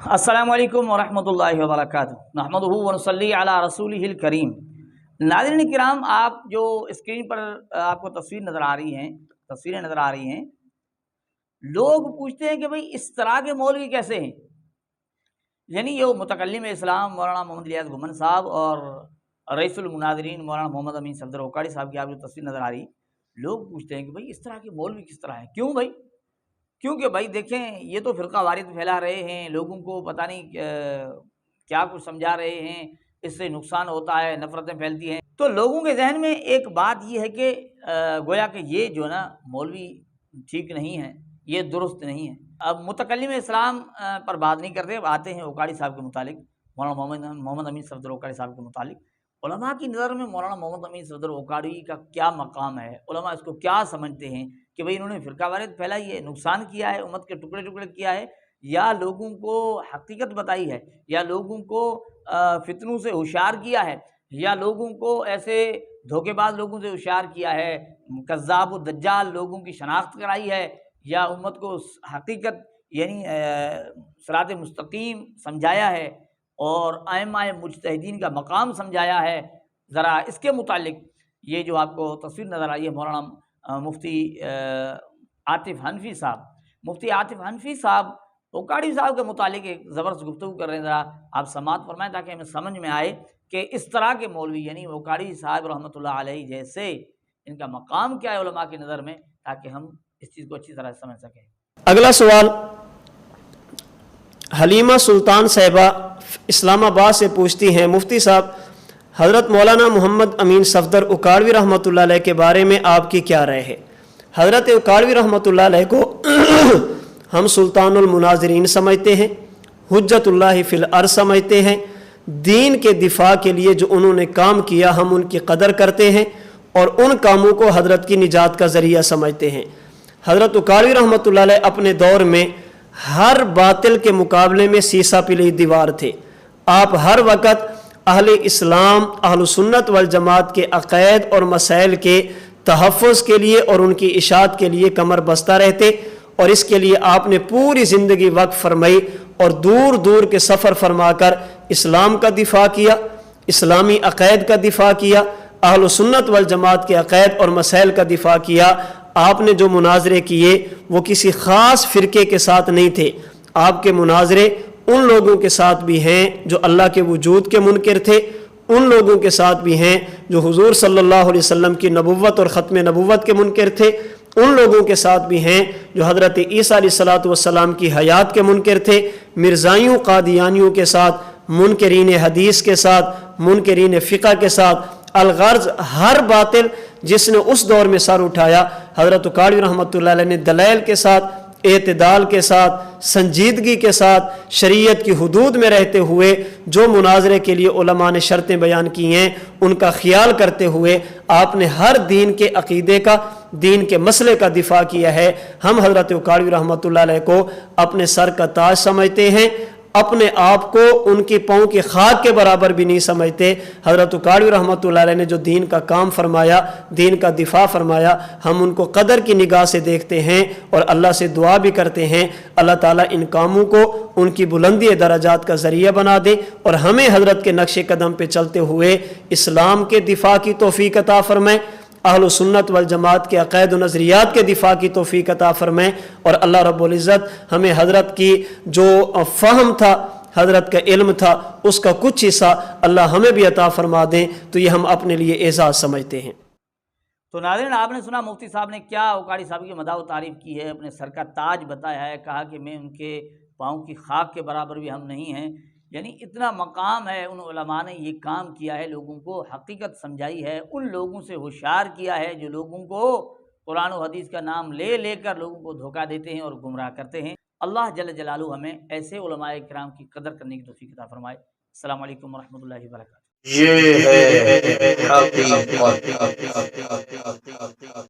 السلام علیکم ورحمۃ اللہ وبرکاتہ، نحمدہ ونصلی علی رسولہ الکریم۔ ناظرین کرام، آپ جو اسکرین پر آپ کو تصویریں نظر آ رہی ہیں، لوگ پوچھتے ہیں کہ بھئی اس طرح کے مولوی کیسے ہیں؟ یعنی یہ متکلم اسلام مولانا محمد الیاس گھمن صاحب اور رئیس المناظرین مولانا محمد امین صفدر اوکاڑی صاحب کی آپ جو تصویر نظر آ رہی، لوگ پوچھتے ہیں کہ بھئی اس طرح کے مولوی کس طرح ہیں؟ کیوں بھائی؟ کیونکہ بھائی دیکھیں، یہ تو فرقہ واریت پھیلا رہے ہیں، لوگوں کو پتہ نہیں کیا کچھ سمجھا رہے ہیں، اس سے نقصان ہوتا ہے، نفرتیں پھیلتی ہیں۔ تو لوگوں کے ذہن میں ایک بات یہ ہے کہ گویا کہ یہ جو نا مولوی ٹھیک نہیں ہے، یہ درست نہیں ہے۔ اب متکلم اسلام پر بات نہیں کرتے، آتے ہیں اوکاڑی صاحب کے متعلق، مولانا محمد امین صفدر اوکاڑی صاحب کے متعلق۔ علماء کی نظر میں مولانا محمد امین صفدر اوکاڑی کا کیا مقام ہے؟ علماء اس کو کیا سمجھتے ہیں کہ بھئی انہوں نے فرقہ واریت پھیلائی ہے، نقصان کیا ہے، امت کے ٹکڑے ٹکڑے کیا ہے، یا لوگوں کو حقیقت بتائی ہے، یا لوگوں کو فتنوں سے ہوشیار کیا ہے، یا لوگوں کو ایسے دھوکے باز لوگوں سے ہوشیار کیا ہے، کذاب و دجال لوگوں کی شناخت کرائی ہے، یا امت کو حقیقت یعنی صراط مستقیم سمجھایا ہے اور ائمہ مجتہدین کا مقام سمجھایا ہے؟ ذرا اس کے متعلق یہ جو آپ کو تصویر نظر آئی ہے، مولانا مفتی عاطف حنفی صاحب اوکاڑی صاحب کے متعلق ایک زبردست گفتگو کر رہے ہیں، ذرا آپ سماعت فرمائیں تاکہ ہمیں سمجھ میں آئے کہ اس طرح کے مولوی یعنی اوکاڑی صاحب رحمۃ اللہ علیہ جیسے ان کا مقام کیا ہے علماء کی نظر میں، تاکہ ہم اس چیز کو اچھی طرح سمجھ سکیں۔ اگلا سوال حلیمہ سلطان صاحبہ اسلام آباد سے پوچھتی ہیں، مفتی صاحب حضرت مولانا محمد امین صفدر اوکاڑوی رحمۃ اللہ علیہ کے بارے میں آپ کی کیا رائے ہے؟ حضرت اوکاڑوی رحمۃ اللہ علیہ کو ہم سلطان المناظرین سمجھتے ہیں، حجت اللہ فی الارض سمجھتے ہیں، دین کے دفاع کے لیے جو انہوں نے کام کیا ہم ان کی قدر کرتے ہیں اور ان کاموں کو حضرت کی نجات کا ذریعہ سمجھتے ہیں۔ حضرت اوکاڑوی رحمۃ اللہ علیہ اپنے دور میں ہر باطل کے مقابلے میں سیسا پلی دیوار تھے۔ آپ ہر وقت اہل اسلام، اہل سنت والجماعت کے عقائد اور مسائل کے تحفظ کے لیے اور ان کی اشاعت کے لیے کمر بستہ رہتے، اور اس کے لیے آپ نے پوری زندگی وقف فرمائی اور دور دور کے سفر فرما کر اسلام کا دفاع کیا، اسلامی عقائد کا دفاع کیا، اہل سنت والجماعت کے عقائد اور مسائل کا دفاع کیا۔ آپ نے جو مناظرے کیے وہ کسی خاص فرقے کے ساتھ نہیں تھے، آپ کے مناظرے ان لوگوں کے ساتھ بھی ہیں جو اللہ کے وجود کے منکر تھے، ان لوگوں کے ساتھ بھی ہیں جو حضور صلی اللہ علیہ وسلم کی نبوت اور ختم نبوت کے منکر تھے، ان لوگوں کے ساتھ بھی ہیں جو حضرت عیسیٰ علیہ السلام کی حیات کے منکر تھے، مرزائیوں قادیانیوں کے ساتھ، منکرین حدیث کے ساتھ، منکرین فقہ کے ساتھ، الغرض ہر باطل جس نے اس دور میں سر اٹھایا، حضرت اوکاڑوی رحمۃ اللہ علیہ نے دلائل کے ساتھ، اعتدال کے ساتھ، سنجیدگی کے ساتھ، شریعت کی حدود میں رہتے ہوئے جو مناظرے کے لیے علماء نے شرطیں بیان کی ہیں ان کا خیال کرتے ہوئے آپ نے ہر دین کے عقیدے کا، دین کے مسئلے کا دفاع کیا ہے۔ ہم حضرت اوکاڑوی رحمۃ اللہ علیہ کو اپنے سر کا تاج سمجھتے ہیں، اپنے آپ کو ان کی پاؤں کی خاک کے برابر بھی نہیں سمجھتے۔ حضرت اوکاڑوی رحمۃ اللہ علیہ نے جو دین کا کام فرمایا، دین کا دفاع فرمایا، ہم ان کو قدر کی نگاہ سے دیکھتے ہیں اور اللہ سے دعا بھی کرتے ہیں اللہ تعالیٰ ان کاموں کو ان کی بلندی درجات کا ذریعہ بنا دے اور ہمیں حضرت کے نقش قدم پہ چلتے ہوئے اسلام کے دفاع کی توفیق عطا فرمائے، اہل سنت والجماعت کے عقائد و نظریات کے دفاع کی توفیق عطا فرمائے، اور اللہ رب العزت ہمیں حضرت کی جو فہم تھا، حضرت کا علم تھا، اس کا کچھ حصہ اللہ ہمیں بھی عطا فرما دیں، تو یہ ہم اپنے لیے اعزاز سمجھتے ہیں۔ تو ناظرین، آپ نے سنا مفتی صاحب نے کیا اوکاڑی صاحب کی مداح و تعریف کی ہے، اپنے سر کا تاج بتایا ہے، کہا کہ میں ان کے پاؤں کی خاک کے برابر بھی ہم نہیں ہیں، یعنی اتنا مقام ہے ان علماء نے، یہ کام کیا ہے، لوگوں کو حقیقت سمجھائی ہے، ان لوگوں سے ہوشیار کیا ہے جو لوگوں کو قرآن و حدیث کا نام لے لے کر لوگوں کو دھوکہ دیتے ہیں اور گمراہ کرتے ہیں۔ اللہ جل جلالہ ہمیں ایسے علماء کرام کی قدر کرنے کی توفیق عطا فرمائے۔ السلام علیکم ورحمۃ اللہ وبرکاتہ۔ یہ ہے حقیقت۔